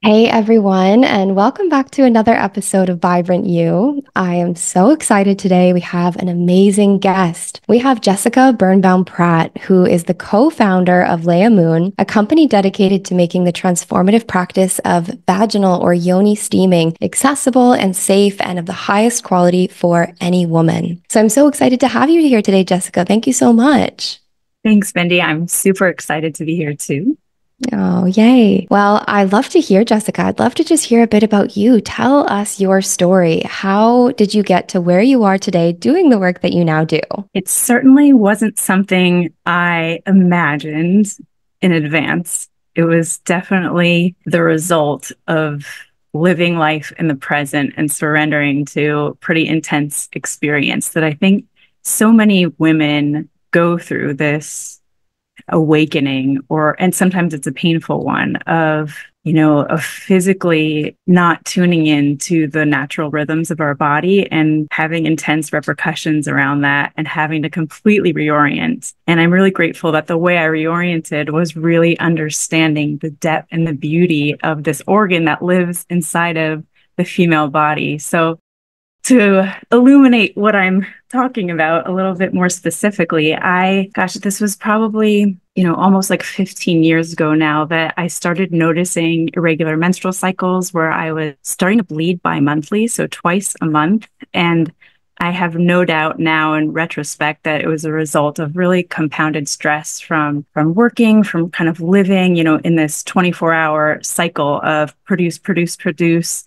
Hey everyone, and welcome back to another episode of Vibrant You. I am so excited today. We have an amazing guest. We have Jessica Birnbaum Pratt, who is the co-founder of LEIAMOON, a company dedicated to making the transformative practice of vaginal or yoni steaming accessible and safe and of the highest quality for any woman. So I'm so excited to have you here today, Jessica. Thank you so much. Thanks, Mindy. I'm super excited to be here too. Oh, yay. Well, I love to hear, Jessica. I'd love to just hear a bit about you. Tell us your story. How did you get to where you are today doing the work that you now do? It certainly wasn't something I imagined in advance. It was definitely the result of living life in the present and surrendering to a pretty intense experience that I think so many women go through this awakening, and sometimes it's a painful one of physically not tuning in to the natural rhythms of our body and having intense repercussions around that and having to completely reorient. And I'm really grateful that the way I reoriented was really understanding the depth and the beauty of this organ that lives inside of the female body. So to illuminate what I'm talking about a little bit more specifically, this was probably, almost like 15 years ago now that I started noticing irregular menstrual cycles where I was starting to bleed bi-monthly, so twice a month. And I have no doubt now in retrospect that it was a result of really compounded stress from working, from kind of living, in this 24-hour cycle of produce,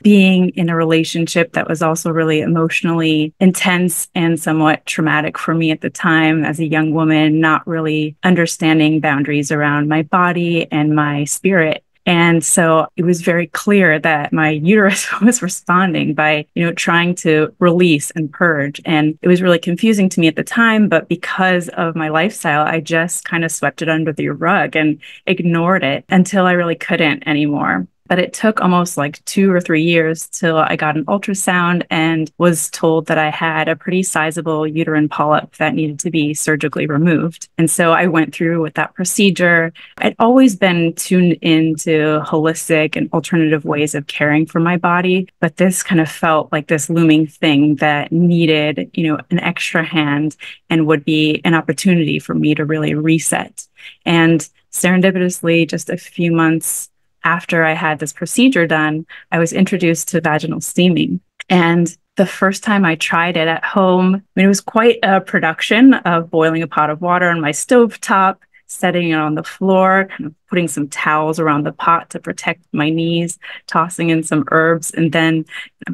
being in a relationship that was also really emotionally intense and somewhat traumatic for me at the time as a young woman, not really understanding boundaries around my body and my spirit. And so it was very clear that my uterus was responding by, trying to release and purge. And it was really confusing to me at the time, but because of my lifestyle, I just kind of swept it under the rug and ignored it until I really couldn't anymore. But it took almost like 2 or 3 years till I got an ultrasound and was told that I had a pretty sizable uterine polyp that needed to be surgically removed. And so I went through with that procedure. I'd always been tuned into holistic and alternative ways of caring for my body, but this kind of felt like this looming thing that needed, an extra hand and would be an opportunity for me to really reset. And serendipitously, just a few months after I had this procedure done, I was introduced to vaginal steaming. And the first time I tried it at home, it was quite a production of boiling a pot of water on my stovetop, setting it on the floor, kind of putting some towels around the pot to protect my knees, tossing in some herbs, and then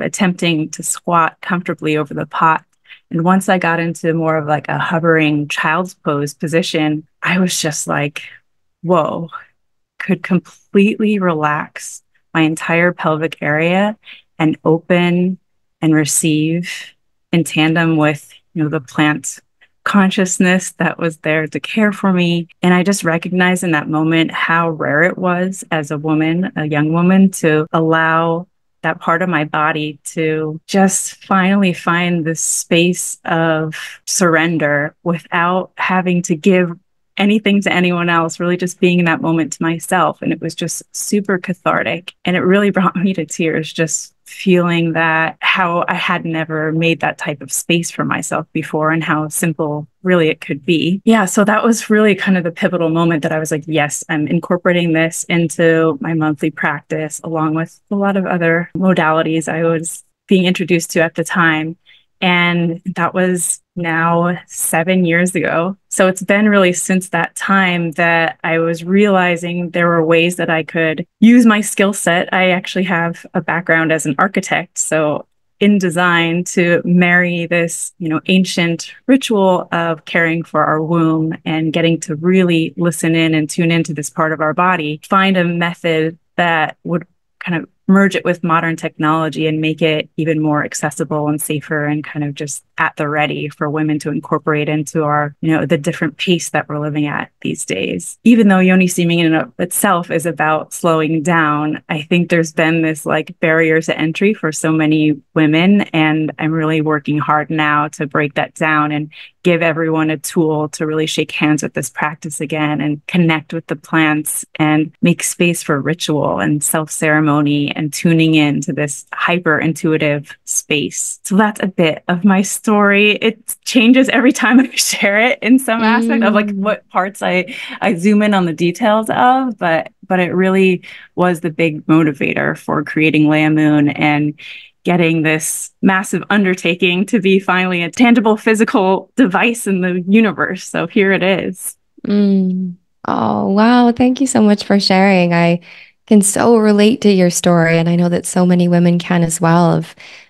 attempting to squat comfortably over the pot. And once I got into more of like a hovering child's pose position, I was just like, whoa, could completely relax my entire pelvic area and open and receive in tandem with, the plant consciousness that was there to care for me. And I just recognized in that moment how rare it was as a woman, a young woman, to allow that part of my body to just finally find this space of surrender without having to give anything to anyone else, really just being in that moment to myself. And it was just super cathartic. And it really brought me to tears, just feeling that how I had never made that type of space for myself before and how simple really it could be. Yeah, so that was really kind of the pivotal moment that I was like, yes, I'm incorporating this into my monthly practice, along with a lot of other modalities I was being introduced to at the time. And that was now 7 years ago. So it's been really since that time that I was realizing there were ways that I could use my skill set. I actually have a background as an architect, so in design, to marry this, ancient ritual of caring for our womb and getting to really listen in and tune into this part of our body, find a method that would kind of merge it with modern technology and make it even more accessible and safer and kind of just at the ready for women to incorporate into our, the different pace that we're living at these days. Even though yoni steaming in and of itself is about slowing down, I think there's been this like barrier to entry for so many women. And I'm really working hard now to break that down and give everyone a tool to really shake hands with this practice again and connect with the plants and make space for ritual and self-ceremony and tuning in to this hyper-intuitive space. So that's a bit of my story. It changes every time I share it in some aspect of like what parts I zoom in on the details of, but it really was the big motivator for creating LEIAMOON and getting this massive undertaking to be finally a tangible physical device in the universe. So here it is. Oh, wow. Thank you so much for sharing. I can so relate to your story. And I know that so many women can as well,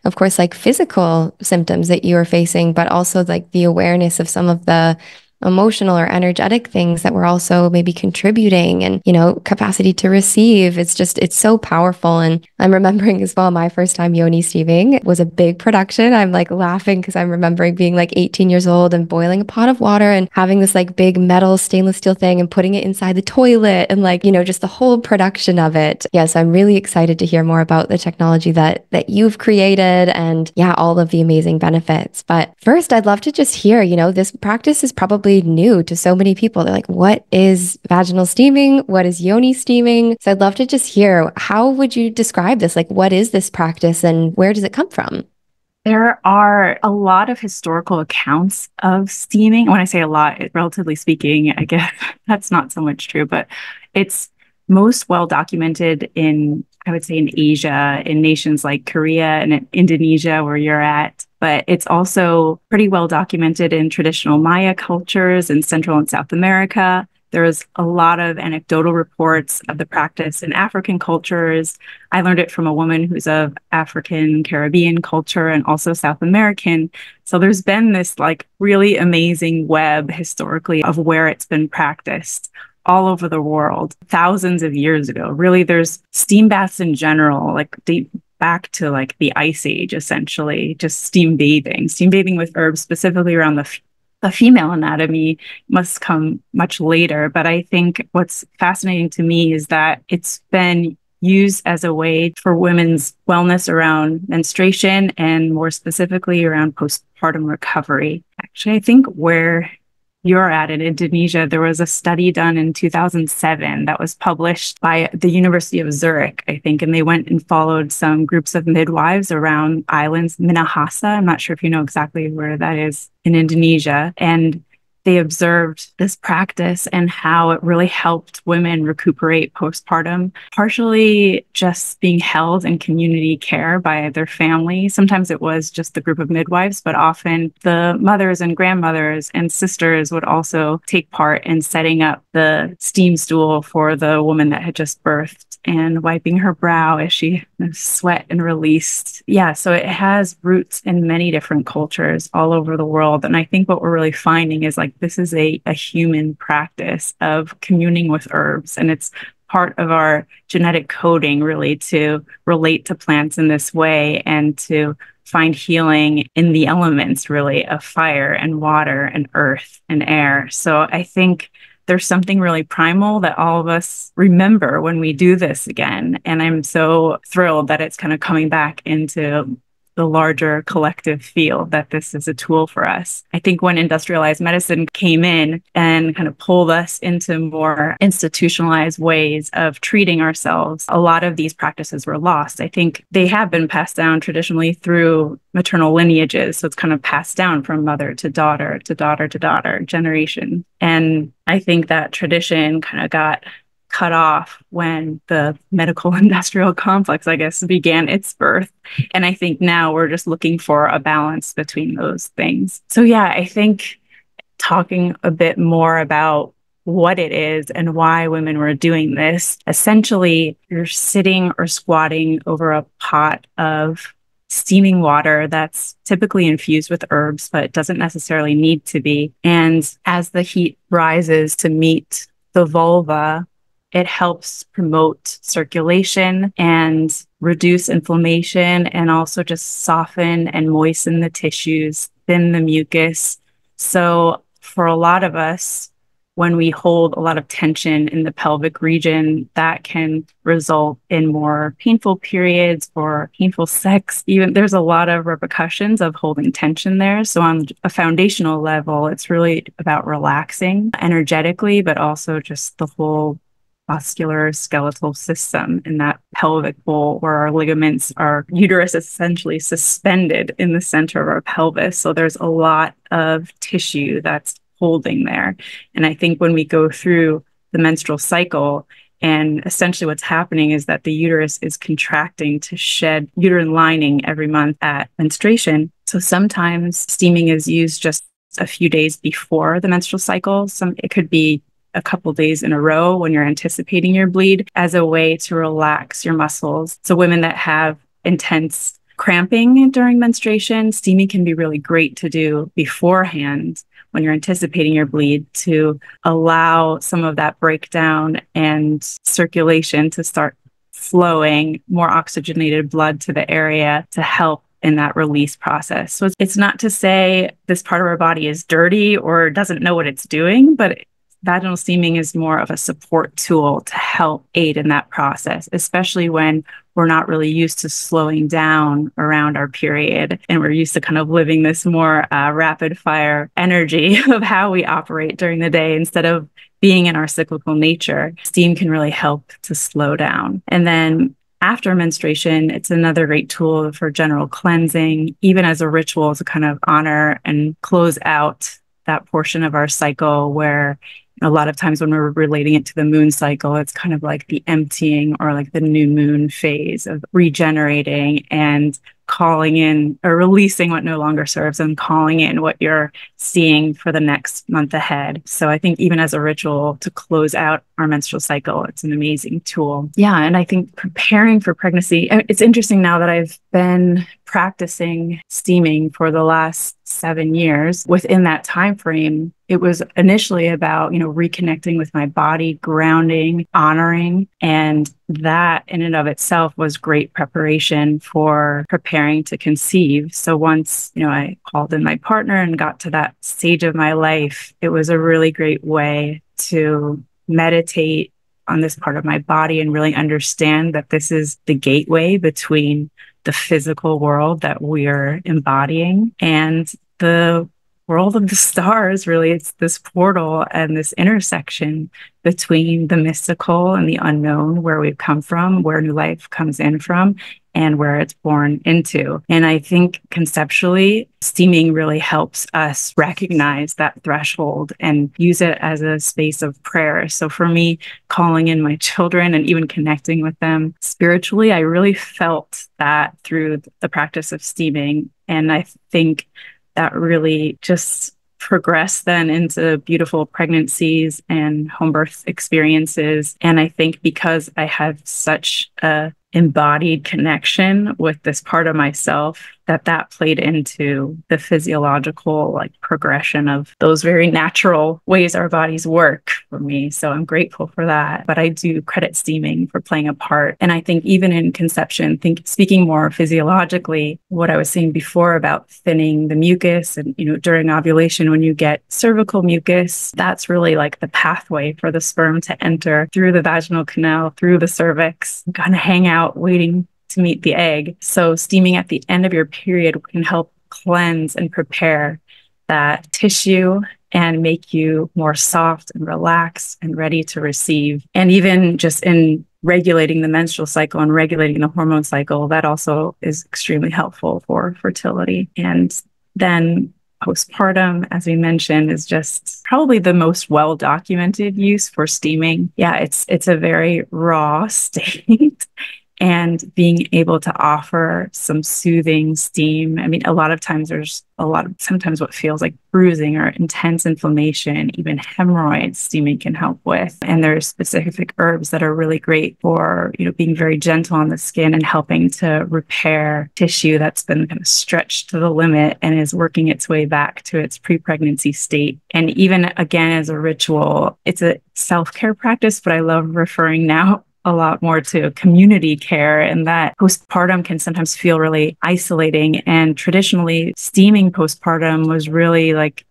of course, like physical symptoms that you are facing, but also like the awareness of some of the emotional or energetic things that we're also maybe contributing and, capacity to receive. It's so powerful. And I'm remembering as well, my first time yoni steaming was a big production. I'm like laughing because I'm remembering being like 18 years old and boiling a pot of water and having this like big metal stainless steel thing and putting it inside the toilet and like, just the whole production of it. Yes, I'm really excited to hear more about the technology that you've created and all of the amazing benefits. But first, I'd love to just hear, this practice is probably new to so many people. They're like, what is vaginal steaming? What is yoni steaming? So I'd love to just hear, how would you describe this? Like, what is this practice and where does it come from? There are a lot of historical accounts of steaming. When I say a lot, relatively speaking, I guess that's not so much true, but it's most well documented I would say in Asia, in nations like Korea and in Indonesia, where you're at. But it's also pretty well documented in traditional Maya cultures in Central and South America. There's a lot of anecdotal reports of the practice in African cultures. I learned it from a woman who's of African Caribbean culture and also South American. So there's been this like really amazing web historically of where it's been practiced all over the world thousands of years ago. Really, there's steam baths in general, like date back to like the Ice Age, essentially, just steam bathing with herbs, specifically around the female anatomy must come much later. But I think what's fascinating to me is that it's been used as a way for women's wellness around menstruation and more specifically around postpartum recovery. Actually, I think where you're at in Indonesia, there was a study done in 2007 that was published by the University of Zurich, I think, and they went and followed some groups of midwives around islands, Minahasa. I'm not sure if you know exactly where that is in Indonesia. And they observed this practice and how it really helped women recuperate postpartum, partially just being held in community care by their family. Sometimes it was just the group of midwives, but often the mothers and grandmothers and sisters would also take part in setting up the steam stool for the woman that had just birthed and wiping her brow as she sweat and released. Yeah, so it has roots in many different cultures all over the world. And I think what we're really finding is like this is a human practice of communing with herbs. And it's part of our genetic coding really to relate to plants in this way and to find healing in the elements really of fire and water and earth and air. So I think there's something really primal that all of us remember when we do this again. And I'm so thrilled that it's kind of coming back into the larger collective field that this is a tool for us. I think when industrialized medicine came in and kind of pulled us into more institutionalized ways of treating ourselves, a lot of these practices were lost. I think they have been passed down traditionally through maternal lineages. So it's kind of passed down from mother to daughter to daughter to daughter generation. And I think that tradition kind of got cut off when the medical industrial complex, I guess, began its birth. And I think now we're just looking for a balance between those things. So yeah, I think talking a bit more about what it is and why women were doing this, essentially you're sitting or squatting over a pot of steaming water that's typically infused with herbs, but it doesn't necessarily need to be. And as the heat rises to meet the vulva, it helps promote circulation and reduce inflammation, and also just soften and moisten the tissues, thin the mucus. So for a lot of us, when we hold a lot of tension in the pelvic region, that can result in more painful periods or painful sex. Even there's a lot of repercussions of holding tension there. So on a foundational level, it's really about relaxing energetically, but also just the whole muscular skeletal system in that pelvic bowl where our ligaments, our uterus is essentially suspended in the center of our pelvis. So there's a lot of tissue that's holding there. And I think when we go through the menstrual cycle, and essentially what's happening is that the uterus is contracting to shed uterine lining every month at menstruation. So sometimes steaming is used just a few days before the menstrual cycle. It could be a couple days in a row when you're anticipating your bleed, as a way to relax your muscles. So women that have intense cramping during menstruation, steaming can be really great to do beforehand when you're anticipating your bleed, to allow some of that breakdown and circulation to start flowing more oxygenated blood to the area to help in that release process. So it's not to say this part of our body is dirty or doesn't know what it's doing, but vaginal steaming is more of a support tool to help aid in that process, especially when we're not really used to slowing down around our period. And we're used to kind of living this more rapid fire energy of how we operate during the day instead of being in our cyclical nature. Steam can really help to slow down. And then after menstruation, it's another great tool for general cleansing, even as a ritual to kind of honor and close out that portion of our cycle where a lot of times when we're relating it to the moon cycle, it's kind of like the emptying or like the new moon phase of regenerating and calling in or releasing what no longer serves and calling in what you're seeing for the next month ahead. So I think even as a ritual to close out our menstrual cycle, it's an amazing tool. Yeah. And I think preparing for pregnancy, it's interesting now that I've been practicing steaming for the last 7 years. Within that time frame, it was initially about, reconnecting with my body, grounding, honoring, and that in and of itself was great preparation for preparing to conceive. So once, I called in my partner and got to that stage of my life, it was a really great way to meditate on this part of my body and really understand that this is the gateway between the physical world that we're embodying and the world of the stars. Really, it's this portal and this intersection between the mystical and the unknown, where we've come from, where new life comes in from, and where it's born into. And I think conceptually, steaming really helps us recognize that threshold and use it as a space of prayer. So for me, calling in my children and even connecting with them spiritually, I really felt that through the practice of steaming. And I think that really just progressed then into beautiful pregnancies and home birth experiences. And I think because I have such a embodied connection with this part of myself, that played into the physiological progression of those very natural ways our bodies work for me. So I'm grateful for that. But I do credit steaming for playing a part. And I think even in conception, speaking more physiologically, what I was saying before about thinning the mucus and, during ovulation, when you get cervical mucus, that's really like the pathway for the sperm to enter through the vaginal canal, through the cervix, kind of hang out waiting to meet the egg. So steaming at the end of your period can help cleanse and prepare that tissue and make you more soft and relaxed and ready to receive. And even just in regulating the menstrual cycle and regulating the hormone cycle, that also is extremely helpful for fertility. And then postpartum, as we mentioned, is just probably the most well-documented use for steaming. Yeah, it's a very raw state. and being able to offer some soothing steam. I mean, a lot of times there's sometimes what feels like bruising or intense inflammation, even hemorrhoids, steaming can help with. And there's specific herbs that are really great for, being very gentle on the skin and helping to repair tissue that's been kind of stretched to the limit and is working its way back to its pre-pregnancy state. And even again, as a ritual, it's a self-care practice, but I love referring now a lot more to community care, and that postpartum can sometimes feel really isolating. And traditionally, steaming postpartum was really like,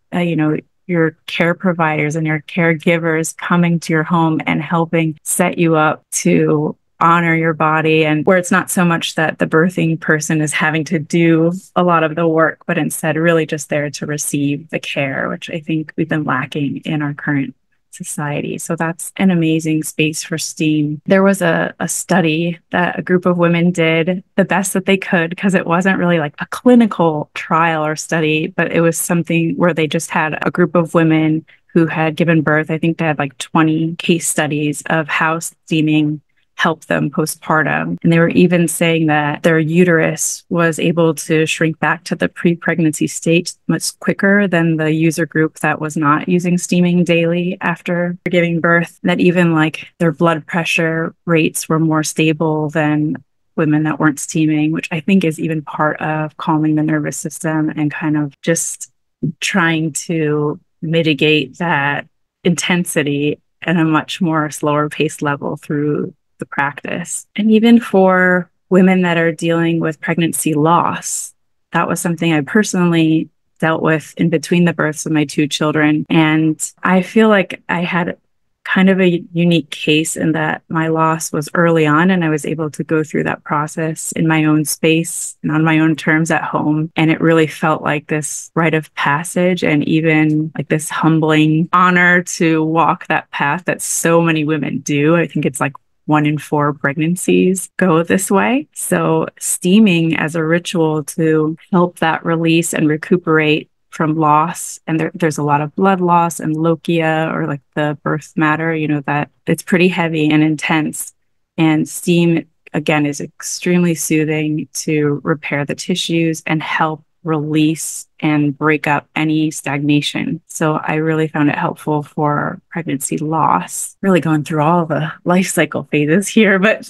your care providers and your caregivers coming to your home and helping set you up to honor your body, and where it's not so much that the birthing person is having to do a lot of the work, but instead really just there to receive the care, which I think we've been lacking in our current society. So that's an amazing space for STEAM. There was a study that a group of women did the best that they could, because it wasn't really like a clinical trial or study, but it was something where they just had a group of women who had given birth. I think they had like 20 case studies of how steaming help them postpartum. And they were even saying that their uterus was able to shrink back to the pre-pregnancy state much quicker than the user group that was not using steaming daily after giving birth. That even like their blood pressure rates were more stable than women that weren't steaming, which I think is even part of calming the nervous system and kind of just trying to mitigate that intensity at a much more slower paced level through the practice. And even for women that are dealing with pregnancy loss, that was something I personally dealt with in between the births of my two children. And I feel like I had kind of a unique case in that my loss was early on, and I was able to go through that process in my own space and on my own terms at home. And it really felt like this rite of passage, and even like this humbling honor to walk that path that so many women do. I think it's like 1 in 4 pregnancies go this way. So steaming as a ritual to help that release and recuperate from loss. And there's a lot of blood loss and lochia, or like the birth matter, that it's pretty heavy and intense. And steam, again, is extremely soothing to repair the tissues and help release and break up any stagnation. So I really found it helpful for pregnancy loss, really going through all the life cycle phases here. But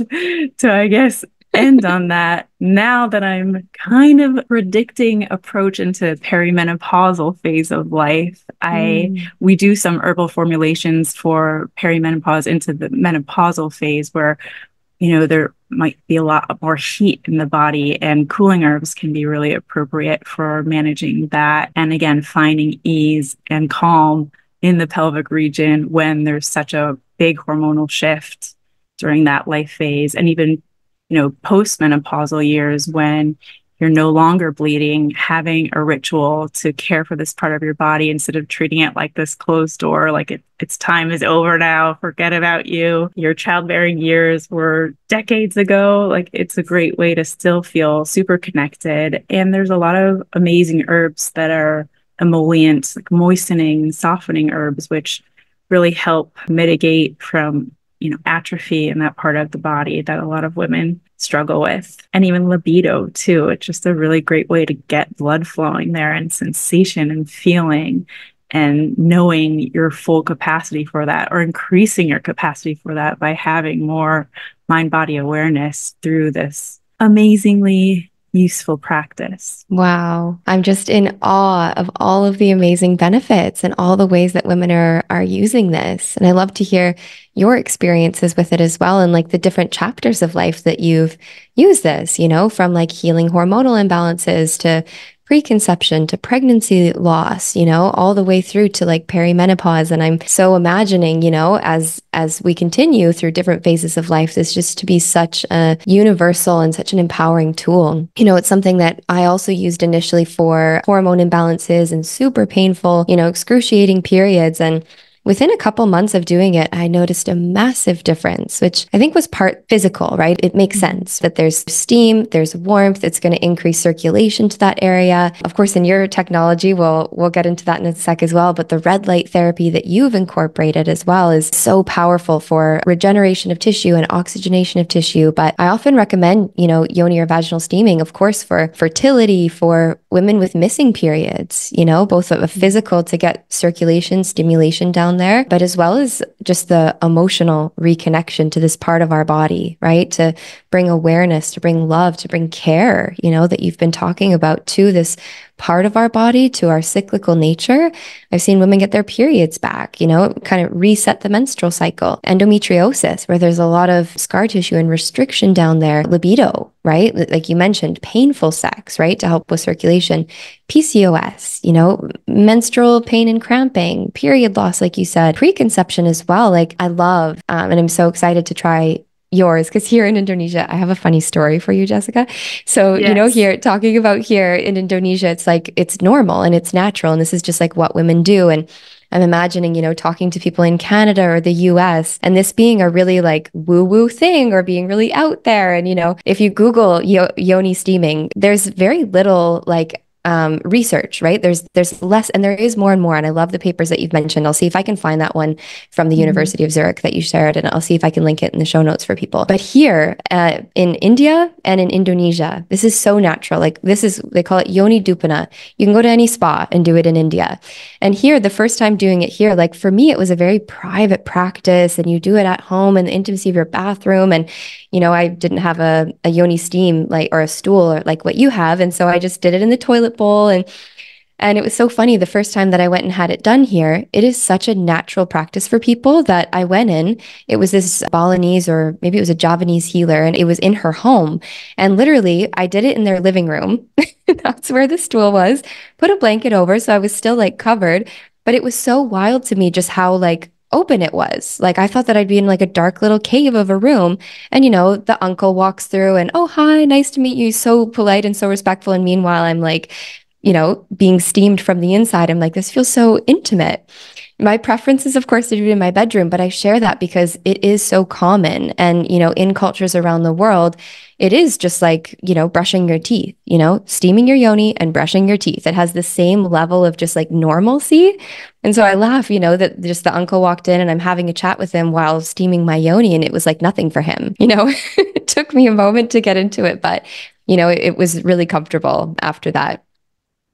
to, I guess, end on that, now that I'm kind of predicting approach into perimenopausal phase of life, we do some herbal formulations for perimenopause into the menopausal phase, where there might be a lot more heat in the body, and cooling herbs can be really appropriate for managing that. And again, finding ease and calm in the pelvic region when there's such a big hormonal shift during that life phase. And even, post-menopausal years, when you're no longer bleeding, having a ritual to care for this part of your body instead of treating it like this closed door, like its time is over now, forget about you. Your childbearing years were decades ago. Like, it's a great way to still feel super connected. And there's a lot of amazing herbs that are emollients, like moistening, softening herbs, which really help mitigate from atrophy in that part of the body that a lot of women struggle with. And even libido too. It's just a really great way to get blood flowing there, and sensation and feeling, and knowing your full capacity for that, or increasing your capacity for that by having more mind-body awareness through this amazingly useful practice. Wow. I'm just in awe of all of the amazing benefits and all the ways that women are using this. And I love to hear your experiences with it as well, and like the different chapters of life that you've used this, from like healing hormonal imbalances to preconception to pregnancy loss, all the way through to like perimenopause. And I'm so imagining, as we continue through different phases of life, this just to be such a universal and such an empowering tool. It's something that I also used initially for hormone imbalances and super painful, excruciating periods. And within a couple months of doing it, I noticed a massive difference, which I think was part physical, right? It makes sense that there's steam, there's warmth, it's going to increase circulation to that area. Of course, in your technology, we'll get into that in a sec as well, but the red light therapy that you've incorporated as well is so powerful for regeneration of tissue and oxygenation of tissue. But I often recommend, yoni or vaginal steaming, of course, for fertility, for women with missing periods, both a physical to get circulation, stimulation down there, but as well as just the emotional reconnection to this part of our body, right? To bring awareness, to bring love, to bring care, that you've been talking about to this part of our body, to our cyclical nature. I've seen women get their periods back, kind of reset the menstrual cycle. Endometriosis, where there's a lot of scar tissue and restriction down there. Libido, right? Like you mentioned, painful sex, right? To help with circulation. PCOS, menstrual pain and cramping, period loss, like you said, preconception as well. Like I love, and I'm so excited to try yours, because here in Indonesia, I have a funny story for you, Jessica. So, Yes. here talking about here in Indonesia, it's like it's normal and it's natural. And this is just like what women do. And I'm imagining, talking to people in Canada or the US and this being a really like woo-woo thing or being really out there. And, if you Google yoni steaming, there's very little like research, right? There's less, and there is more and more. And I love the papers that you've mentioned. I'll see if I can find that one from the University of Zurich that you shared, and I'll see if I can link it in the show notes for people. But here in India and in Indonesia, this is so natural. Like they call it yoni dupana. You can go to any spa and do it in India. And here, the first time doing it here, like for me, it was a very private practice, and you do it at home in the intimacy of your bathroom. And I didn't have a yoni steam or a stool or like what you have. And so I just did it in the toilet bowl. And it was so funny the first time that I went and had it done here. It is such a natural practice for people that I went in. It was this Balinese, or maybe it was a Javanese healer, and it was in her home. And literally, I did it in their living room. That's where the stool was. Put a blanket over, so I was still like covered. But it was so wild to me just how like open it was. Like I thought that I'd be in like a dark little cave of a room. And the uncle walks through and, oh, hi, nice to meet you. So polite and so respectful. And meanwhile, I'm like, being steamed from the inside. I'm like, this feels so intimate. My preference is, of course, to do it in my bedroom, but I share that because it is so common. And, in cultures around the world, it is just like, brushing your teeth, steaming your yoni and brushing your teeth. It has the same level of just like normalcy. And so I laugh, that just the uncle walked in and I'm having a chat with him while steaming my yoni, and it was like nothing for him. It took me a moment to get into it, but, it was really comfortable after that.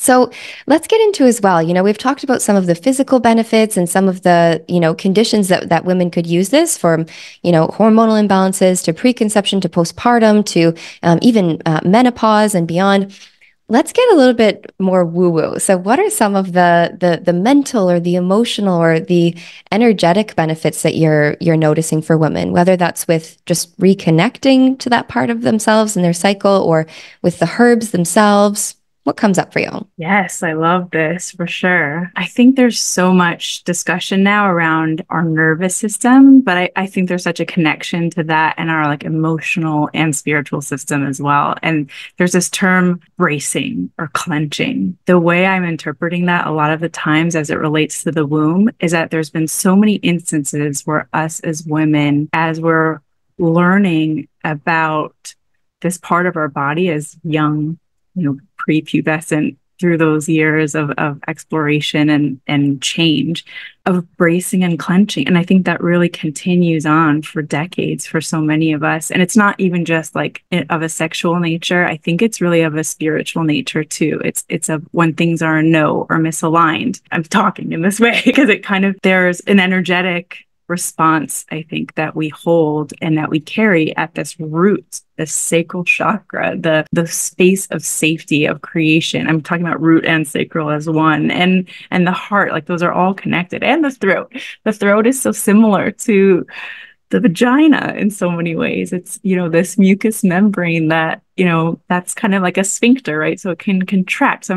So let's get into as well. We've talked about some of the physical benefits and some of the, conditions that women could use this for, hormonal imbalances to preconception to postpartum to even menopause and beyond. Let's get a little bit more woo-woo. So what are some of the mental or the emotional or the energetic benefits that you're noticing for women, whether that's with just reconnecting to that part of themselves and their cycle, or with the herbs themselves? What comes up for you? Yes, I love this for sure. I think there's so much discussion now around our nervous system, but I think there's such a connection to that and our like emotional and spiritual system as well. And there's this term bracing or clenching. The way I'm interpreting that a lot of the times as it relates to the womb is that there's been so many instances where us as women, as we're learning about this part of our body as young, prepubescent, through those years of exploration and change, of bracing and clenching. And I think that really continues on for decades for so many of us. And it's not even just like of a sexual nature. I think it's really of a spiritual nature too. It's of when things are a no or misaligned. I'm talking in this way because there's an energetic response, I think, that we hold and that we carry at this root, the sacral chakra, the space of safety, of creation. I'm talking about root and sacral as one, and the heart, like those are all connected, and the throat. The throat is so similar to the vagina in so many ways. It's, this mucous membrane that, that's kind of like a sphincter, right? So it can contract.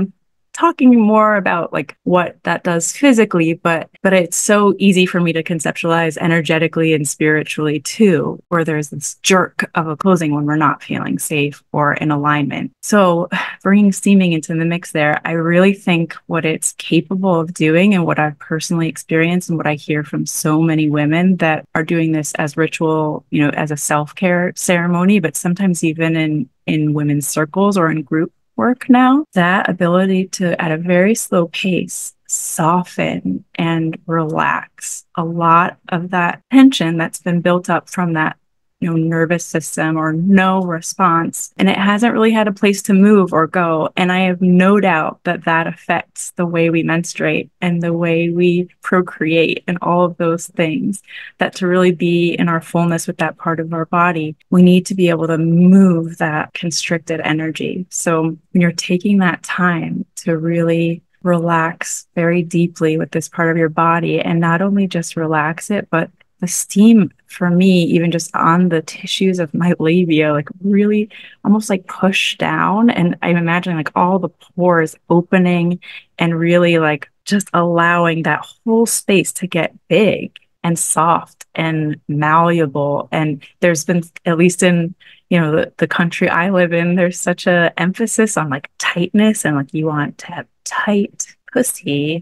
talking more about like what that does physically, but it's so easy for me to conceptualize energetically and spiritually too, where there's this jerk of a closing when we're not feeling safe or in alignment. So bringing steaming into the mix there, I really think what it's capable of doing and what I've personally experienced and what I hear from so many women that are doing this as ritual, you know, as a self-care ceremony, but sometimes even in women's circles or in group work now, that ability to, at a very slow pace, soften and relax a lot of that tension that's been built up from that, you know, nervous system or no response. And it hasn't really had a place to move or go. And I have no doubt that that affects the way we menstruate and the way we procreate and all of those things. That to really be in our fullness with that part of our body, we need to be able to move that constricted energy. So when you're taking that time to really relax very deeply with this part of your body, and not only just relax it, but the steam for me, even just on the tissues of my labia, like really almost like push down. And I'm imagining like all the pores opening and really like just allowing that whole space to get big and soft and malleable. And there's been, at least in, you know, the country I live in, there's such a emphasis on like tightness and like you want to have tight pussy,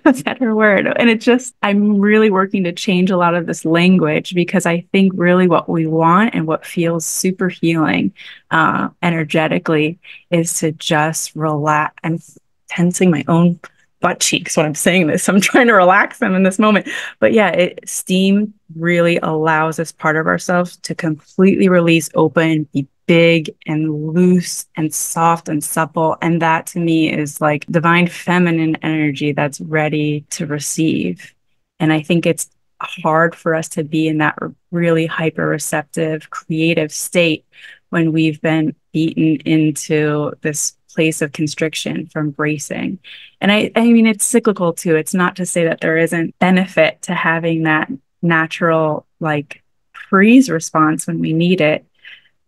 a better word. And it just, I'm really working to change a lot of this language because I think really what we want and what feels super healing energetically is to just relax. I'm tensing my own butt cheeks when I'm saying this. I'm trying to relax them in this moment. But yeah, steam really allows this part of ourselves to completely release, open, be big and loose and soft and supple. And that to me is like divine feminine energy that's ready to receive. And I think it's hard for us to be in that really hyper receptive, creative state when we've been beaten into this place of constriction from bracing. And I mean, it's cyclical too. It's not to say that there isn't benefit to having that natural like freeze response when we need it.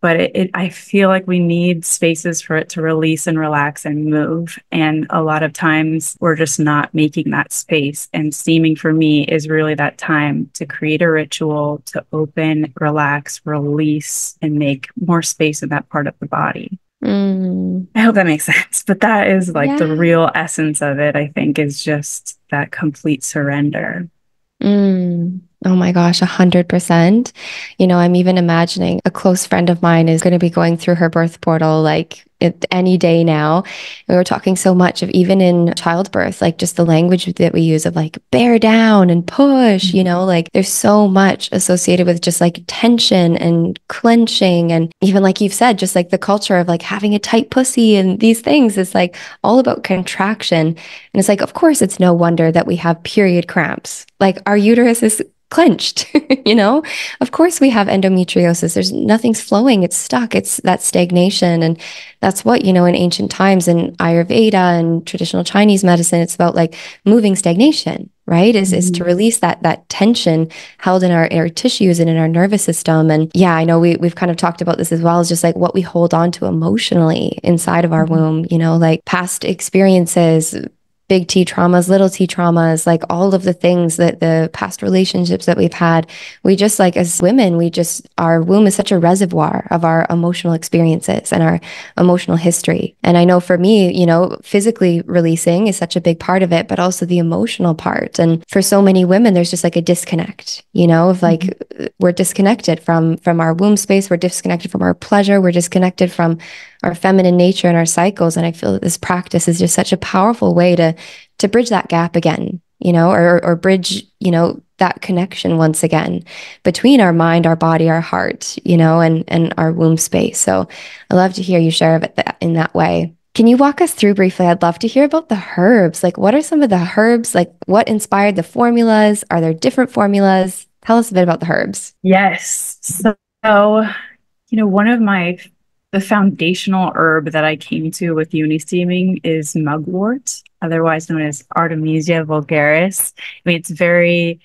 But I feel like we need spaces for it to release and relax and move. And a lot of times we're just not making that space. And steaming for me is really that time to create a ritual to open, relax, release, and make more space in that part of the body. I hope that makes sense. But that is like the real essence of it, I think, is just that complete surrender. Oh my gosh, 100%. You know, I'm even imagining a close friend of mine is going to be going through her birth portal like any day now. We were talking so much of even in childbirth, like just the language that we use of like bear down and push, you know, like there's so much associated with just like tension and clenching. And even like you've said, just like the culture of like having a tight pussy and these things is like all about contraction. And it's like, of course, it's no wonder that we have period cramps. Like our uterus is clenched, you know, of course we have endometriosis. There's nothing's flowing. It's stuck. It's that stagnation. And that's what, you know, in ancient times in Ayurveda and traditional Chinese medicine, it's about like moving stagnation, right? Is to release that tension held in our tissues and in our nervous system. And yeah, I know we've kind of talked about this as well, as just like what we hold on to emotionally inside of our womb, you know, like past experiences, big T traumas, little T traumas, like all of the things that the past relationships that we've had, we just like as women, our womb is such a reservoir of our emotional experiences and our emotional history. And I know for me, you know, physically releasing is such a big part of it, but also the emotional part. And for so many women, there's just like a disconnect, you know, of like we're disconnected from our womb space, we're disconnected from our pleasure, we're disconnected from our feminine nature and our cycles. And I feel that this practice is just such a powerful way to bridge that gap again, you know, or bridge, you know, that connection once again between our mind, our body, our heart, you know, and our womb space. So I love to hear you share of it in that way. Can you walk us through briefly? I'd love to hear about the herbs. Like, what are some of the herbs? Like, what inspired the formulas? Are there different formulas? Tell us a bit about the herbs. Yes. So, you know, one of the foundational herb that I came to with yoni steaming is mugwort, otherwise known as Artemisia vulgaris. I mean, it's very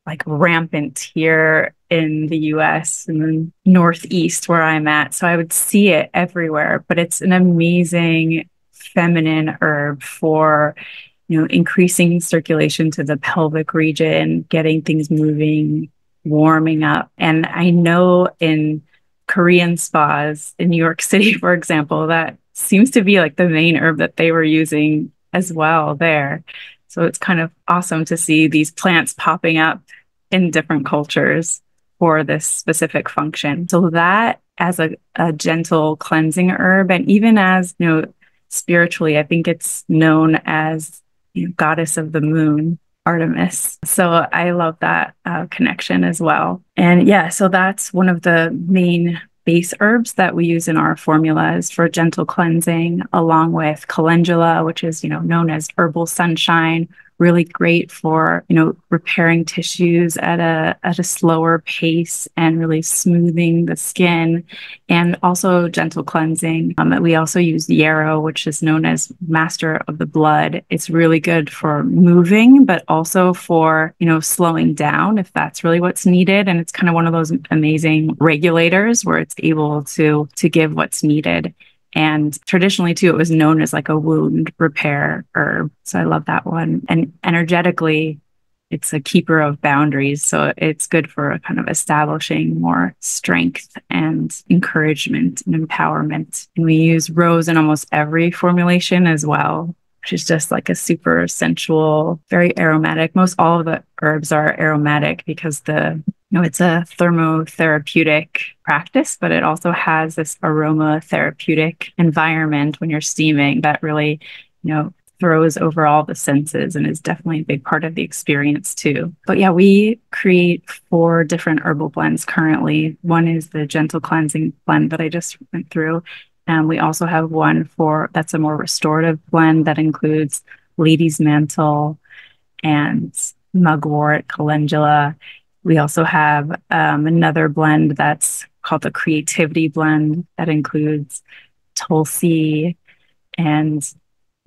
like rampant here in the US and the Northeast where I'm at. So I would see it everywhere, but it's an amazing feminine herb for, increasing circulation to the pelvic region, getting things moving, warming up. And I know in Korean spas in New York City, for example, that seems to be like the main herb that they were using as well there. So it's kind of awesome to see these plants popping up in different cultures for this specific function. So that as a gentle cleansing herb, and even as, spiritually, I think it's known as goddess of the moon, Artemis. So I love that connection as well. And yeah, so that's one of the main base herbs that we use in our formulas for gentle cleansing, along with calendula, which is, known as herbal sunshine, really great for, repairing tissues at a slower pace and really smoothing the skin, and also gentle cleansing. We also use yarrow, which is known as master of the blood. It's really good for moving, but also for, slowing down if that's really what's needed. And it's kind of one of those amazing regulators where it's able to give what's needed. And traditionally, too, it was known as like a wound repair herb. So I love that one. And energetically, it's a keeper of boundaries. So it's good for kind of establishing more strength and encouragement and empowerment. And we use rose in almost every formulation as well, which is just like a super sensual, very aromatic. Most all of the herbs are aromatic because it's a thermotherapeutic practice, but it also has this aromatherapeutic environment when you're steaming that really, throws over all the senses and is definitely a big part of the experience too. But yeah, we create 4 different herbal blends currently. One is the gentle cleansing blend that I just went through. And we also have one that's a more restorative blend that includes lady's mantle and mugwort, calendula. We also have another blend that's called the creativity blend that includes tulsi and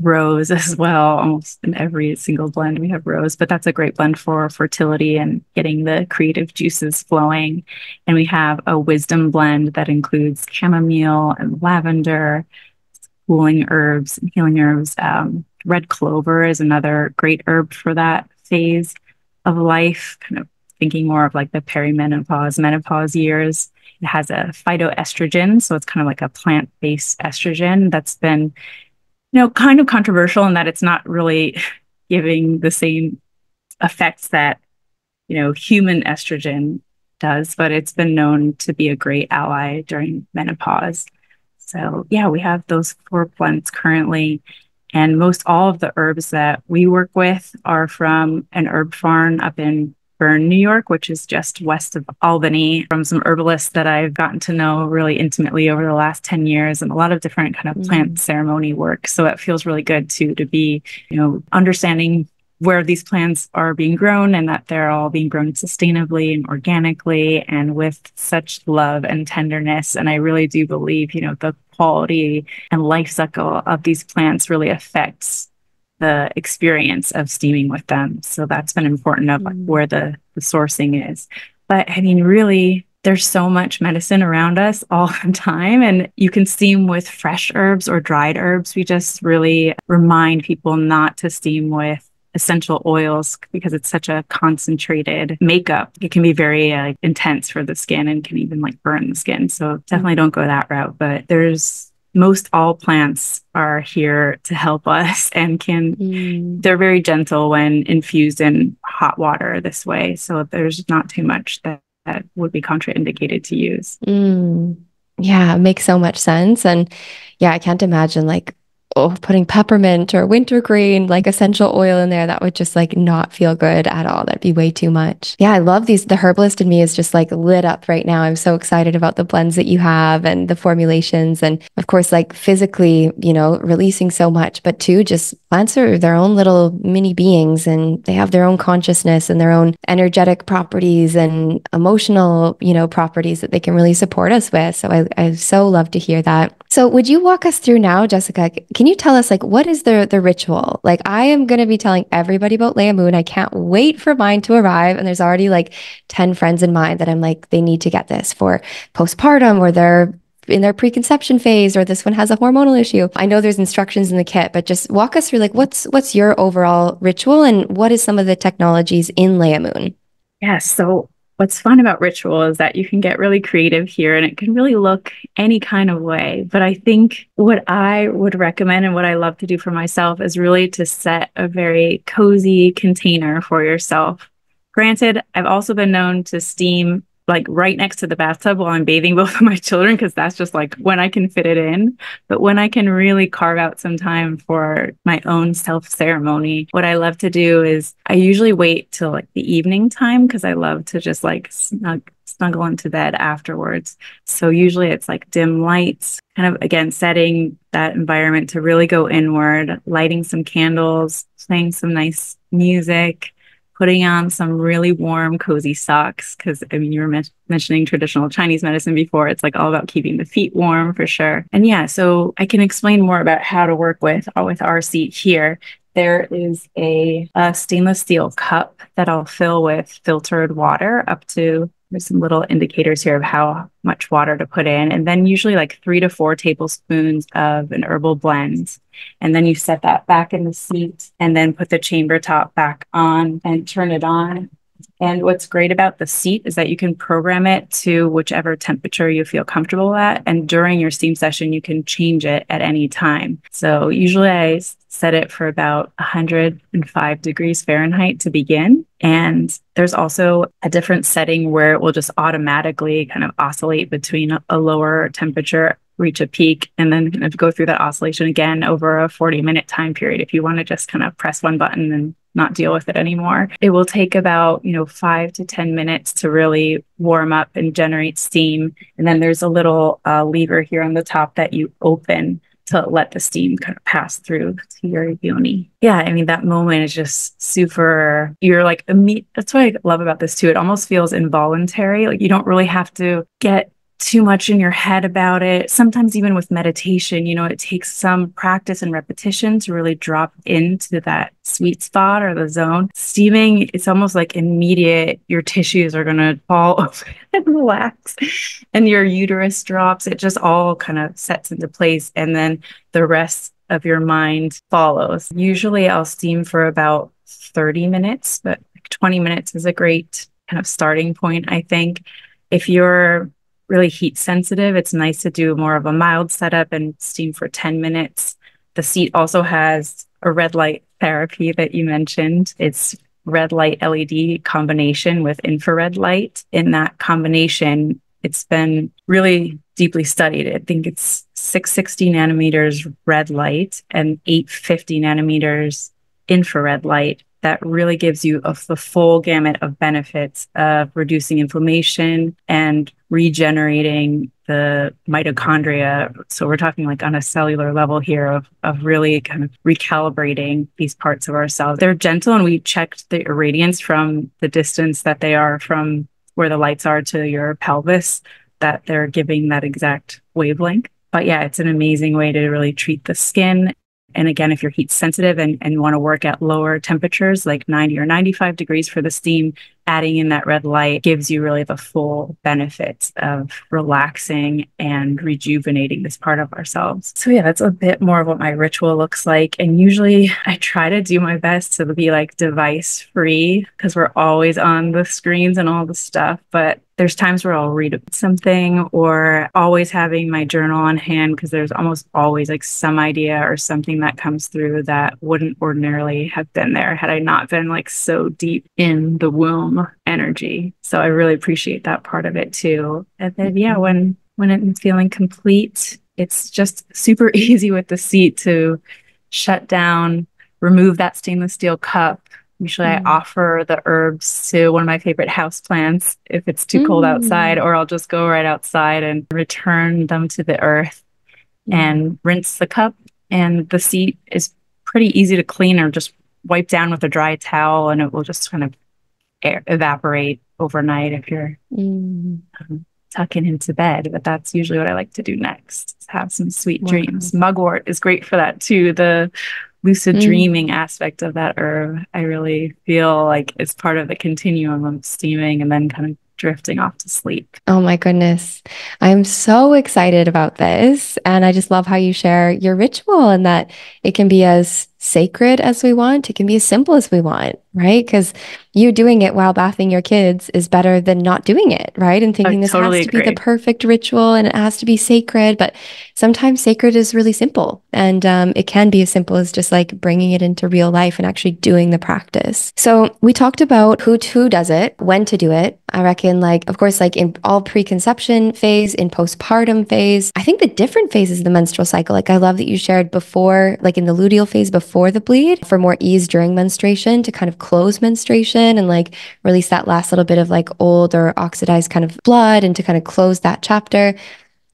rose as well. Almost in every single blend we have rose, but that's a great blend for fertility and getting the creative juices flowing. And we have a wisdom blend that includes chamomile and lavender, cooling herbs and healing herbs. Red clover is another great herb for that phase of life, kind of thinking more of like the perimenopause, menopause years. It has a phytoestrogen, so it's kind of like a plant-based estrogen that's been, kind of controversial in that it's not really giving the same effects that, human estrogen does, but it's been known to be a great ally during menopause. So yeah, we have those 4 blends currently. And most all of the herbs that we work with are from an herb farm up in Birnbaum, New York, which is just west of Albany, from some herbalists that I've gotten to know really intimately over the last 10 years, and a lot of different kind of plant ceremony work. So it feels really good too, to be, understanding where these plants are being grown and that they're all being grown sustainably and organically and with such love and tenderness. And I really do believe, the quality and life cycle of these plants really affects the experience of steaming with them. So that's been important of where the sourcing is. But I mean, really, there's so much medicine around us all the time, and you can steam with fresh herbs or dried herbs. We just really remind people not to steam with essential oils because it's such a concentrated makeup. It can be very intense for the skin and can even burn the skin. So definitely don't go that route. But most all plants are here to help us and they're very gentle when infused in hot water this way. So there's not too much that would be contraindicated to use. Yeah, it makes so much sense. And yeah, I can't imagine putting peppermint or wintergreen, essential oil in there, that would just not feel good at all. That'd be way too much. Yeah, I love these. The herbalist in me is just lit up right now. I'm so excited about the blends that you have and the formulations. And of course, physically, releasing so much, but too, just plants are their own little mini beings and they have their own consciousness and their own energetic properties and emotional, properties that they can really support us with. So I so love to hear that. So would you walk us through now, Jessica? Can you tell us what is the ritual? I am going to be telling everybody about LEIAMOON. I can't wait for mine to arrive. And there's already 10 friends in mind that I'm they need to get this for postpartum or they're in their preconception phase, or this one has a hormonal issue. I know there's instructions in the kit, but just walk us through like what's your overall ritual and what is some of the technologies in LEIAMOON? Yeah. So what's fun about ritual is that you can get really creative here and it can really look any kind of way. But I think what I would recommend and what I love to do for myself is really to set a very cozy container for yourself. Granted, I've also been known to steam like right next to the bathtub while I'm bathing both of my children, because that's just like when I can fit it in. But when I can really carve out some time for my own self ceremony, what I love to do is I usually wait till like the evening time because I love to just like snuggle into bed afterwards. So usually it's like dim lights, kind of again setting that environment to really go inward, lighting some candles, playing some nice music, putting on some really warm, cozy socks. Because I mean, you were mentioning traditional Chinese medicine before. It's like all about keeping the feet warm for sure. And yeah, so I can explain more about how to work with our seat here. There is a stainless steel cup that I'll fill with filtered water up to, there's some little indicators here of how much water to put in. And then usually like 3 to 4 tablespoons of an herbal blend. And then you set that back in the seat and then put the chamber top back on and turn it on. And what's great about the seat is that you can program it to whichever temperature you feel comfortable at. And during your steam session, you can change it at any time. So usually I set it for about 105 degrees Fahrenheit to begin. And there's also a different setting where it will just automatically kind of oscillate between a lower temperature, reach a peak, and then kind of go through that oscillation again over a 40-minute time period if you want to just kind of press one button and not deal with it anymore. It will take about, 5 to 10 minutes to really warm up and generate steam. And then there's a little lever here on the top that you open to let the steam kind of pass through to your yoni. Yeah, I mean, that moment is just super, you're like, that's what I love about this too. It almost feels involuntary. Like you don't really have to get too much in your head about it. Sometimes even with meditation, it takes some practice and repetition to really drop into that sweet spot or the zone. Steaming, it's almost like immediate. Your tissues are going to fall over and relax and your uterus drops. It just all kind of sets into place. And then the rest of your mind follows. Usually I'll steam for about 30 minutes, but 20 minutes is a great kind of starting point, I think. If you're really heat sensitive, it's nice to do more of a mild setup and steam for 10 minutes. The seat also has a red light therapy that you mentioned. It's red light LED combination with infrared light. In that combination, it's been really deeply studied. I think it's 660 nanometers red light and 850 nanometers infrared light that really gives you the full gamut of benefits of reducing inflammation and regenerating the mitochondria. So we're talking like on a cellular level here of really kind of recalibrating these parts of our cells. They're gentle, and we checked the irradiance from the distance that they are from where the lights are to your pelvis, that they're giving that exact wavelength. But yeah, it's an amazing way to really treat the skin. And again, if you're heat sensitive and you want to work at lower temperatures, like 90 or 95 degrees for the steam, adding in that red light gives you really the full benefits of relaxing and rejuvenating this part of ourselves. So yeah, that's a bit more of what my ritual looks like. And usually I try to do my best to be like device free, because we're always on the screens and all the stuff. But there's times where I'll read something, or always having my journal on hand, because there's almost always like some idea or something that comes through that wouldn't ordinarily have been there had I not been like so deep in the womb energy. So I really appreciate that part of it too. And then yeah, when I'm feeling complete, it's just super easy with the seat to shut down, remove that stainless steel cup. Usually I offer the herbs to one of my favorite houseplants if it's too cold outside, or I'll just go right outside and return them to the earth and rinse the cup. And the seat is pretty easy to clean, or just wipe down with a dry towel, and it will just kind of evaporate overnight if you're tucking into bed. But that's usually what I like to do next, is have some sweet dreams. Mugwort is great for that too. The lucid dreaming aspect of that herb, I really feel like it's part of the continuum of steaming and then kind of drifting off to sleep. Oh my goodness. I'm so excited about this. And I just love how you share your ritual and that it can be as sacred as we want. It can be as simple as we want, right? Because you doing it while bathing your kids is better than not doing it, right? And I thinking this has totally to be the agree. perfect ritual and it has to be sacred. But sometimes sacred is really simple. And it can be as simple as just like bringing it into real life and actually doing the practice. So we talked about who does it, when to do it. I reckon, like, of course, like in all preconception phase, in postpartum phase, I think the different phases of the menstrual cycle, like I love that you shared before, like in the luteal phase before the bleed, for more ease during menstruation to kind of close menstruation and like release that last little bit of like old or oxidized kind of blood and to kind of close that chapter.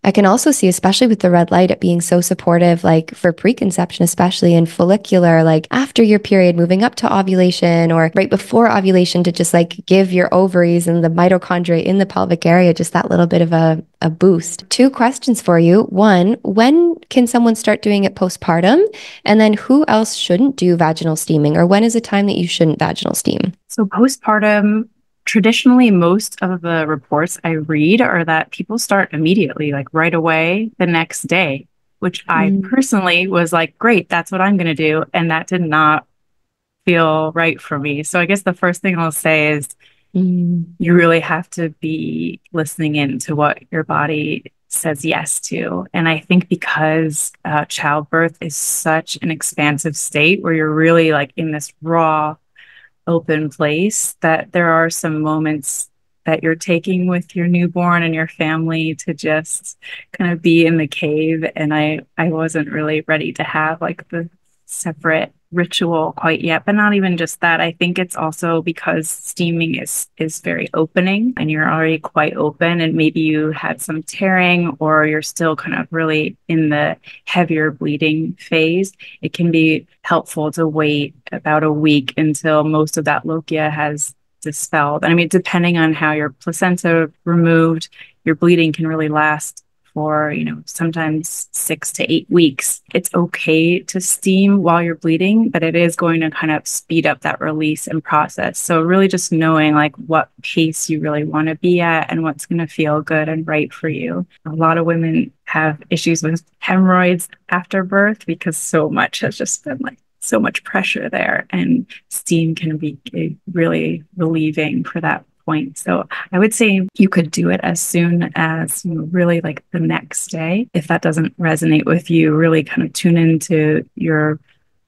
I can also see, especially with the red light, it being so supportive, like for preconception, especially in follicular, like after your period, moving up to ovulation or right before ovulation to just like give your ovaries and the mitochondria in the pelvic area just that little bit of a boost. Two questions for you. One, when can someone start doing it postpartum? And then who else shouldn't do vaginal steaming? Or when is a time that you shouldn't vaginal steam? So postpartum, traditionally, most of the reports I read are that people start immediately, like right away the next day, which I Mm, personally was like, great, that's what I'm going to do. And that did not feel right for me. So I guess the first thing I'll say is mm, you really have to be listening in to what your body says yes to. And I think because childbirth is such an expansive state where you're really like in this raw, open place, that there are some moments that you're taking with your newborn and your family to just kind of be in the cave. And I wasn't really ready to have like the separate ritual quite yet, but not even just that. I think it's also because steaming is very opening and you're already quite open, and maybe you had some tearing or you're still kind of really in the heavier bleeding phase. It can be helpful to wait about a week until most of that lochia has dispelled. I mean, depending on how your placenta removed, your bleeding can really last for, sometimes 6 to 8 weeks. It's okay to steam while you're bleeding, but it is going to kind of speed up that release and process. So really just knowing like what pace you really want to be at and what's going to feel good and right for you. A lot of women have issues with hemorrhoids after birth because so much has just been like so much pressure there, and steam can be really relieving for that point. So I would say you could do it as soon as, really like the next day. If that doesn't resonate with you, really kind of tune into your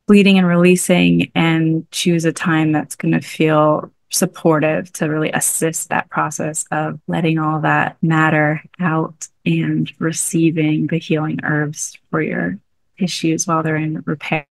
bleeding and releasing and choose a time that's going to feel supportive to really assist that process of letting all that matter out and receiving the healing herbs for your tissues while they're in repair.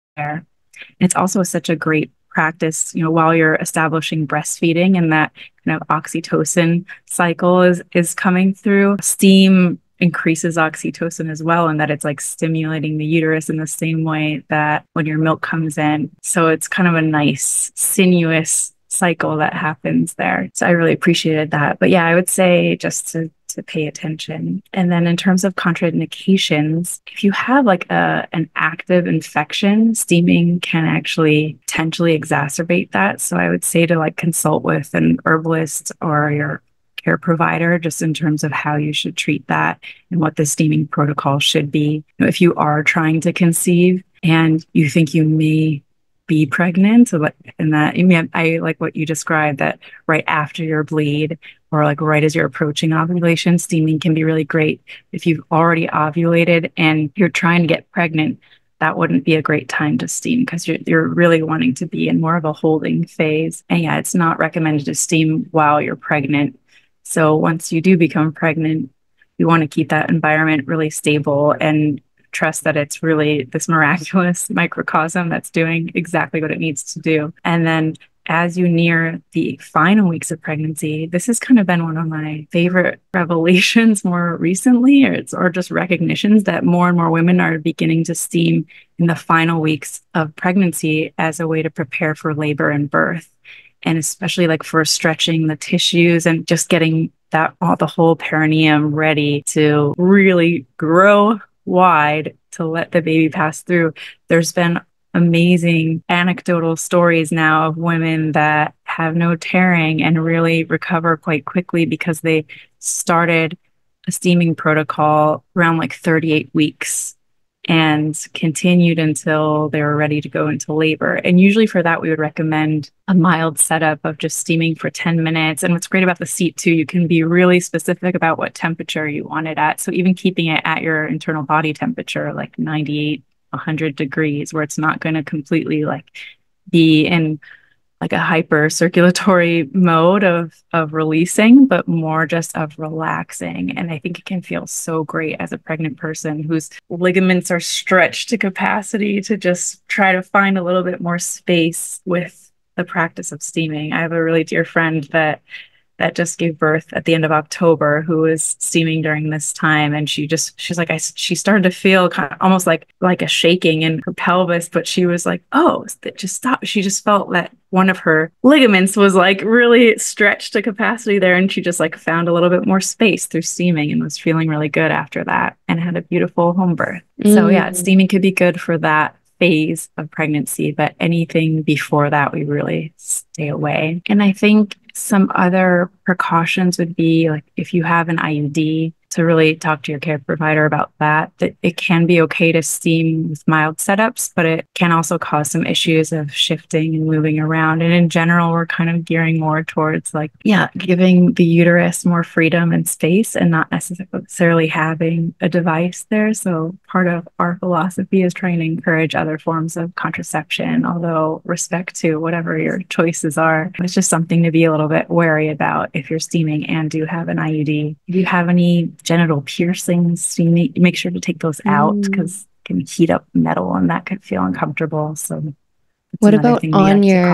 It's also such a great practice, while you're establishing breastfeeding and that kind of oxytocin cycle is coming through. Steam increases oxytocin as well, and that it's like stimulating the uterus in the same way that when your milk comes in. So it's kind of a nice sinuous cycle that happens there. So I really appreciated that. But yeah, I would say just to pay attention. And then in terms of contraindications, if you have like an active infection, steaming can actually potentially exacerbate that. So I would say to like consult with an herbalist or your care provider just in terms of how you should treat that and what the steaming protocol should be. If you are trying to conceive and you think you may be pregnant, and that I like what you described, that right after your bleed or like right as you're approaching ovulation, steaming can be really great. If you've already ovulated and you're trying to get pregnant, that wouldn't be a great time to steam because you're really wanting to be in more of a holding phase. And yeah, it's not recommended to steam while you're pregnant. So once you do become pregnant, you want to keep that environment really stable and trust that it's really this miraculous microcosm that's doing exactly what it needs to do. And then as you near the final weeks of pregnancy, this has kind of been one of my favorite revelations more recently, or just recognitions that more and more women are beginning to steam in the final weeks of pregnancy as a way to prepare for labor and birth. And especially like for stretching the tissues and just getting the whole perineum ready to really grow wide to let the baby pass through. There's been amazing anecdotal stories now of women that have no tearing and really recover quite quickly because they started a steaming protocol around like 38 weeks and continued until they were ready to go into labor. And usually for that, we would recommend a mild setup of just steaming for 10 minutes. And what's great about the seat too, you can be really specific about what temperature you want it at. So even keeping it at your internal body temperature, like 98, 100 degrees, where it's not going to completely like be in like a hyper circulatory mode of releasing, but more just of relaxing. And I think it can feel so great as a pregnant person whose ligaments are stretched to capacity to just try to find a little bit more space with the practice of steaming. I have a really dear friend that just gave birth at the end of October, who was steaming during this time. And she's like, she started to feel kind of almost like a shaking in her pelvis, but she was like, oh, it just stopped. She just felt that one of her ligaments was like really stretched to capacity there. And she just like found a little bit more space through steaming and was feeling really good after that and had a beautiful home birth. So yeah, steaming could be good for that phase of pregnancy, but anything before that, we really stay away. And I think some other precautions would be like if you have an IUD, to really talk to your care provider about that it can be okay to steam with mild setups, but it can also cause some issues of shifting and moving around. And in general, we're kind of gearing more towards like, yeah, giving the uterus more freedom and space and not necessarily having a device there. So part of our philosophy is trying to encourage other forms of contraception, although respect to whatever your choices are. It's just something to be a little bit wary about if you're steaming and do have an IUD. If you have any genital piercings, you make sure to take those out because it can heat up metal and that could feel uncomfortable. So what about on your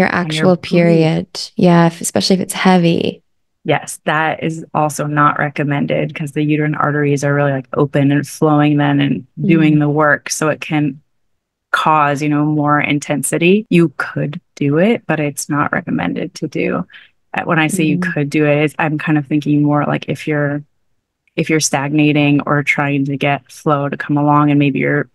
actual period? Yeah, especially if it's heavy. Yes, that is also not recommended because the uterine arteries are really like open and flowing then and doing the work. So it can cause, more intensity. You could do it, but it's not recommended to do. When I say you could do it, I'm kind of thinking more like if you're stagnating or trying to get flow to come along and maybe you're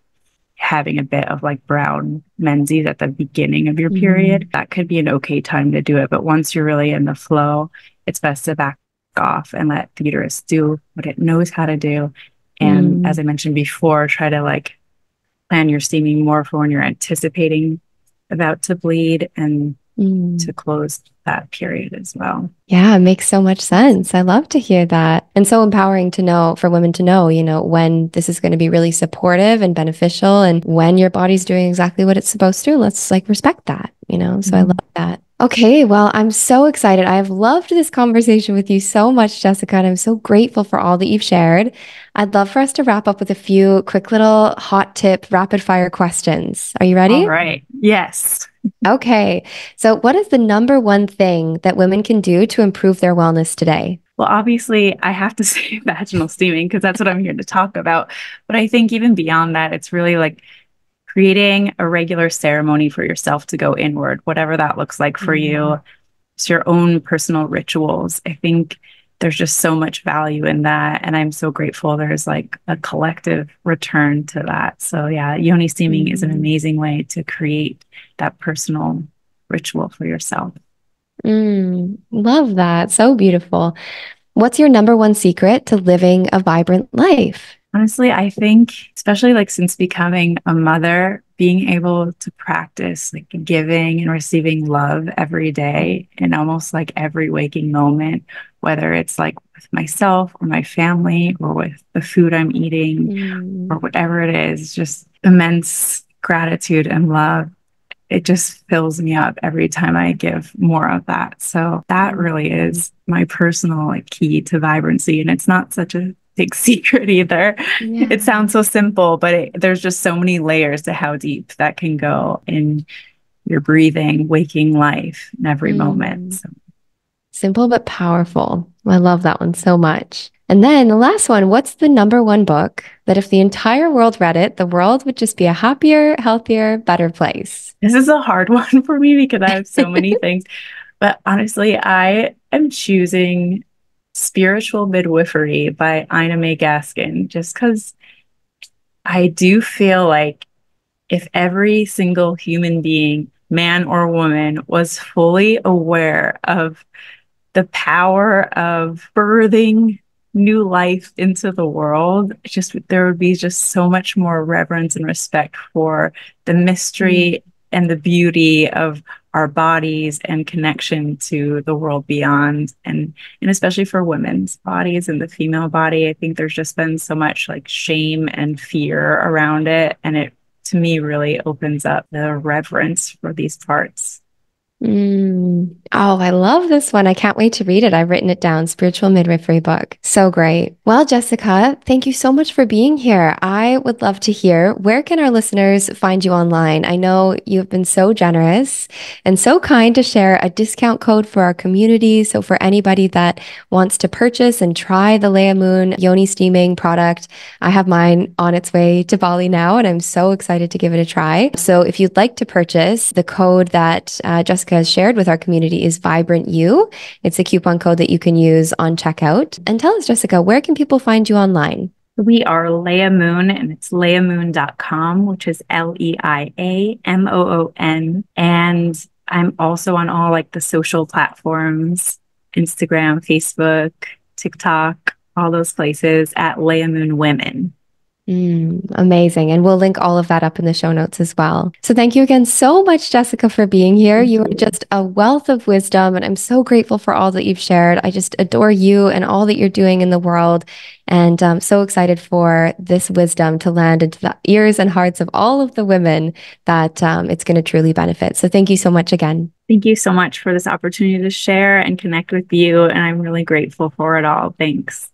having a bit of like brown menses at the beginning of your period, that could be an okay time to do it. But once you're really in the flow, it's best to back off and let the uterus do what it knows how to do. And as I mentioned before, try to like plan your steaming more for when you're anticipating about to bleed and to close that period as well. Yeah, it makes so much sense. I love to hear that. And so empowering to know, for women to know, when this is going to be really supportive and beneficial and when your body's doing exactly what it's supposed to. Let's like respect that, So I love that. Okay, well, I'm so excited. I've loved this conversation with you so much, Jessica, and I'm so grateful for all that you've shared. I'd love for us to wrap up with a few quick little hot tip, rapid fire questions. Are you ready? All right. Yes. Okay. So what is the number one thing that women can do to improve their wellness today? Well, obviously, I have to say vaginal steaming because that's what I'm here to talk about. But I think even beyond that, it's really like creating a regular ceremony for yourself to go inward, whatever that looks like for you. It's your own personal rituals. I think there's just so much value in that. And I'm so grateful there's like a collective return to that. So yeah, yoni steaming is an amazing way to create that personal ritual for yourself. Love that. So beautiful. What's your number one secret to living a vibrant life? Honestly, I think, especially like since becoming a mother, being able to practice like giving and receiving love every day in almost like every waking moment, whether it's like with myself or my family or with the food I'm eating or whatever it is, just immense gratitude and love. It just fills me up every time I give more of that. So that really is my personal like key to vibrancy. And it's not such a big secret either. Yeah. It sounds so simple, but there's just so many layers to how deep that can go in your breathing, waking life in every moment. So. Simple but powerful. I love that one so much. And then the last one, what's the number one book that if the entire world read it, the world would just be a happier, healthier, better place? This is a hard one for me because I have so many things. But honestly, I am choosing Spiritual Midwifery by Ina May Gaskin, just because I do feel like if every single human being man or woman, was fully aware of the power of birthing new life into the world, just there would be just so much more reverence and respect for the mystery and the beauty of our bodies and connection to the world beyond, and especially for women's bodies and the female body. I think there's just been so much like shame and fear around it, and it to me really opens up the reverence for these parts. Oh, I love this one. I can't wait to read it. I've written it down. Spiritual Midwifery book. So great. Well, Jessica, thank you so much for being here. I would love to hear, where can our listeners find you online? I know you've been so generous and so kind to share a discount code for our community. So for anybody that wants to purchase and try the LEIAMOON Yoni steaming product, I have mine on its way to Bali now, and I'm so excited to give it a try. So if you'd like to purchase, the code that Jessica has shared with our community is VibrantU. It's a coupon code that you can use on checkout. And tell us, Jessica, where can people find you online? We are LEIAMOON, and it's leiamoon.com, which is LEIAMOON. And I'm also on all like the social platforms, Instagram, Facebook, TikTok, all those places at LEIAMOON Women. Amazing. And we'll link all of that up in the show notes as well. So thank you again so much, Jessica, for being here. You are just a wealth of wisdom, and I'm so grateful for all that you've shared. I just adore you and all that you're doing in the world. And I'm so excited for this wisdom to land into the ears and hearts of all of the women that it's going to truly benefit. So thank you so much again. Thank you so much for this opportunity to share and connect with you. And I'm really grateful for it all. Thanks.